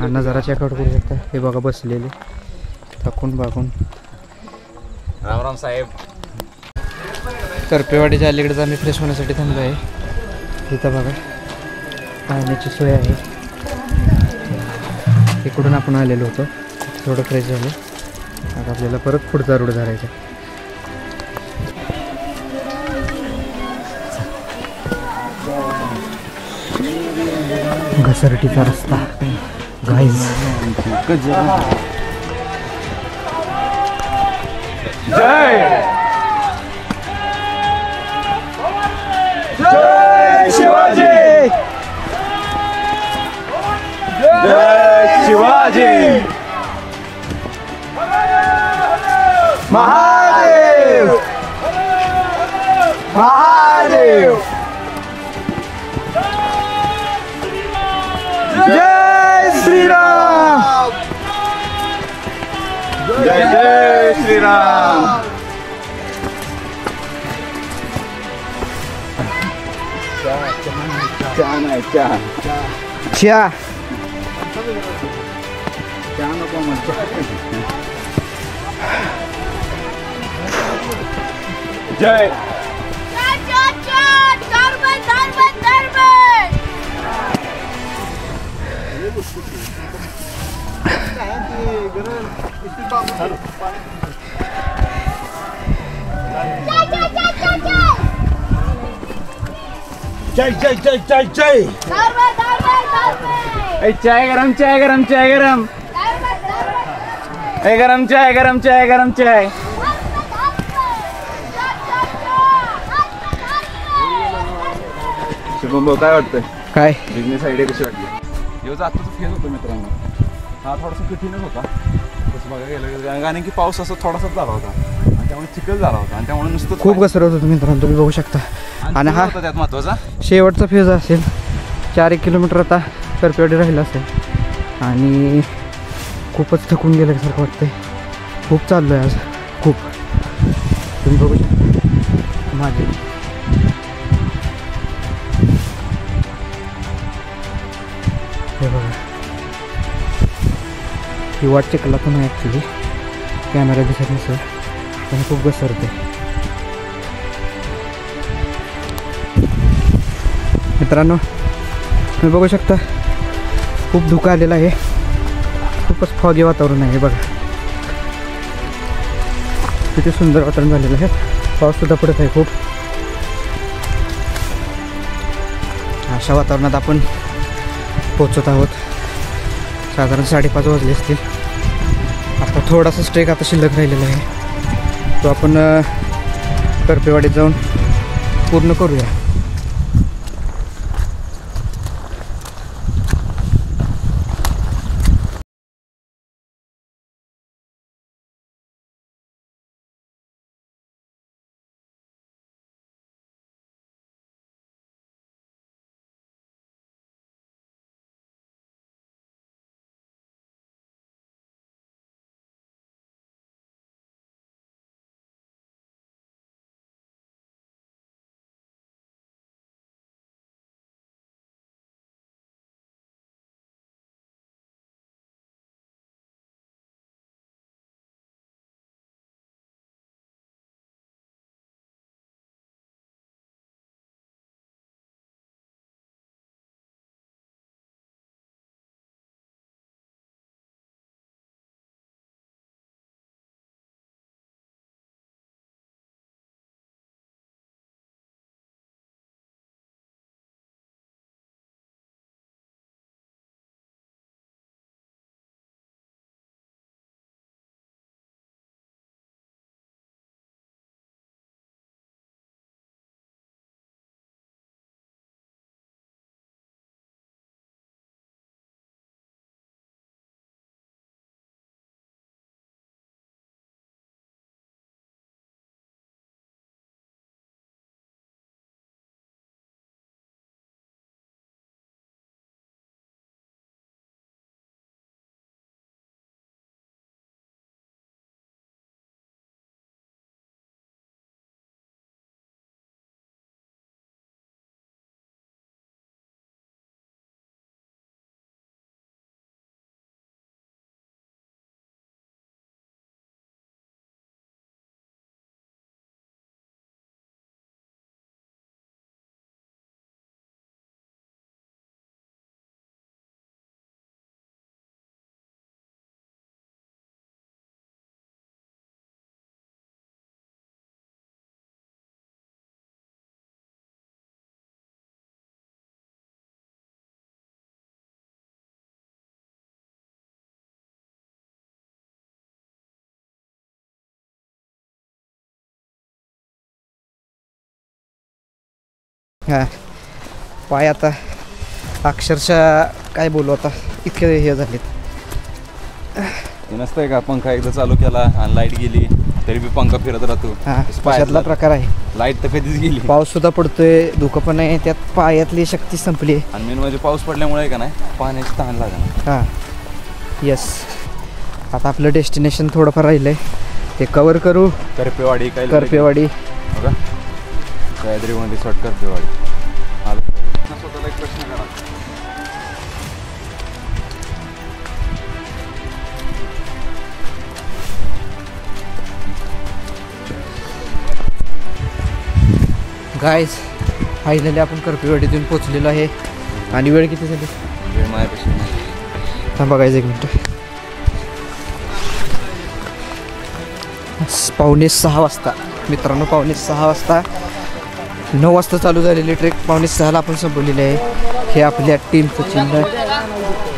नजारा चेकआउट करू शकता. हे बघा बसलेले थकून बाकून. राम राम साहेब. करपेवाडीच्या अलीकडेच आम्ही फ्रेश होण्यासाठी थांबलो आहे. इथं बघा पाण्याची सोय आहे. इकडून आपण आलेलो होतो, थोडं फ्रेश झालं. आता आपल्याला परत पुढचा रोड धरायचा. घसरटीचा रस्ता गाईज. जय जय शिवाजी. जय शिवाजी. शिवाजी महादेव महादेव जय श्रीराम जय जय श्रीराम चहा नाही चहा च्या चहा नको म्हणतो जय जय जय जय जय जय चाय गरम चाय गरम चाय गरम गरम चाय गरम चाय गरम चाय शुभम भाऊ काय वाटतंय काय बिझनेस आयडिया कशी वाटली येऊ आत्ताच फेज होतो मित्रांनो हा थोडासा कठीणच होता तसं बघायला गेलं कारण की पाऊस असं थोडासाच झाला होता आणि त्यामुळे चिखल झाला होता आणि त्यामुळे नुसतं खूप घसरत होतं मित्रांनो, तुम्ही बघू शकता. आणि हा होता त्यात महत्वाचा शेवटचा फेज असेल. 4-1 किलोमीटर आता करपेवाडी राहिला असेल आणि खूपच थकून गेल्यासारखं वाटतंय. खूप चाललो आहे आज खूप. तुम्ही बघू शकता माझे हे बघा ही वाट चिखलातून आहे ॲक्च्युली, कॅमेरा दिसत नसेल पण खूप घसरते. मित्रांनो तुम्ही बघू शकता खूप धुकं आलेलं आहे, खूपच फॉगी वातावरण आहे. बघा किती सुंदर वातावरण झालेलं आहे. पाऊससुद्धा पडत आहे खूप. अशा वातावरणात आपण पोचत आहोत. साधारण 5:30 वाजले असतील. आता थोडासा स्ट्रेक आता शिल्लक राहिलेला आहे, तो आपण करपेवाडीत जाऊन पूर्ण करूया. हां पाय आता अक्षरशः काय बोलू आता, इतके हे झालेत. ते नसतंय का पंखा एकदा चालू केला आणि लाईट गेली तरी बी पंखा फिरत राहतो. अशातला प्रकार आहे. लाईट तर कधीच गेली. पाऊस सुद्धा पडतोय, धुकं पण आहे, त्यात पायातली शक्ती संपली आहे. आणि मेन म्हणजे पाऊस पडल्यामुळे का नाही पाण्याची तहान लागणार. हां येस. आता आपलं डेस्टिनेशन थोडंफार राहिलं आहे, ते कवर करू. करपेवाडी काय करपेवाडी बघा, सह्याद्री रिसॉर्ट करपेवाडी. स्वतःला एक प्रश्न करा, गाईज फायनली आपण करपेवाडीतून पोचलेलो आहे. आणि वेळ किती झाली? वेळ माझ्यापेक्षा थांबा गाईज एक मिनटं. 5:45 वाजता मित्रांनो, 5:45 वाजता. 9 वाजता चालू झालेली ट्रेक 5:45ला आपण संपवलेली आहे. हे आपल्या टीमचं चिन्ह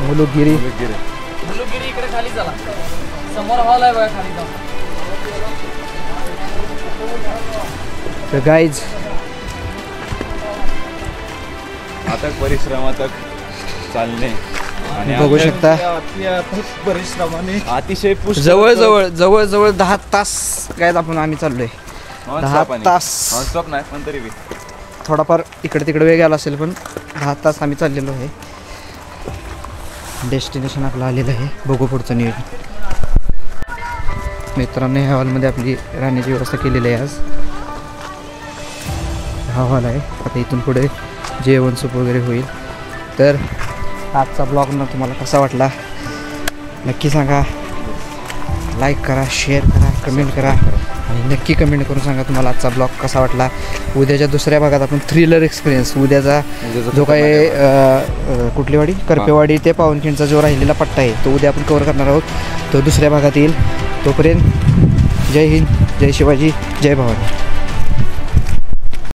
मुलुगिरी. इकडे खाली चला, समोर हॉल आहे बघा, खाली जाऊ. तर गाईज अथक परिश्रम, अथक चालणे आणि बघू शकता परिश्रमाने अतिशय जवळ 10 तास काय आपण आम्ही चाललोय. 10 तास नॉनस्टॉप नाही पण तरी बी थोडाफार इकडे तिकडे वेळ गेला असेल, पण 10 तास आम्ही चाललेलो आहे. डेस्टिनेशन आपलं आलेलं आहे. बघू पुढचं नियोजन. मित्रांनो ह्या हॉलमध्ये आपली राहण्याची व्यवस्था केलेली आहे. आज हा हॉल आहे. आता इथून पुढे जेवण सूप वगैरे होईल. तर आजचा ब्लॉग ना तुम्हाला कसा वाटला नक्की सांगा. लाईक करा, शेअर करा, कमेंट करा आणि नक्की कमेंट करून सांगा तुम्हाला आजचा ब्लॉग कसा वाटला. उद्याच्या दुसऱ्या भागात आपण थ्रिलर एक्सपिरियन्स, उद्याचा जो काही कुठली वाडी, करपेवाडी ते पावनखिंडचा जो राहिलेला पट्टा आहे तो उद्या आपण कव्हर करणार आहोत. तो दुसऱ्या भागात येईल. तोपर्यंत जय हिंद, जय शिवाजी, जय भवानी.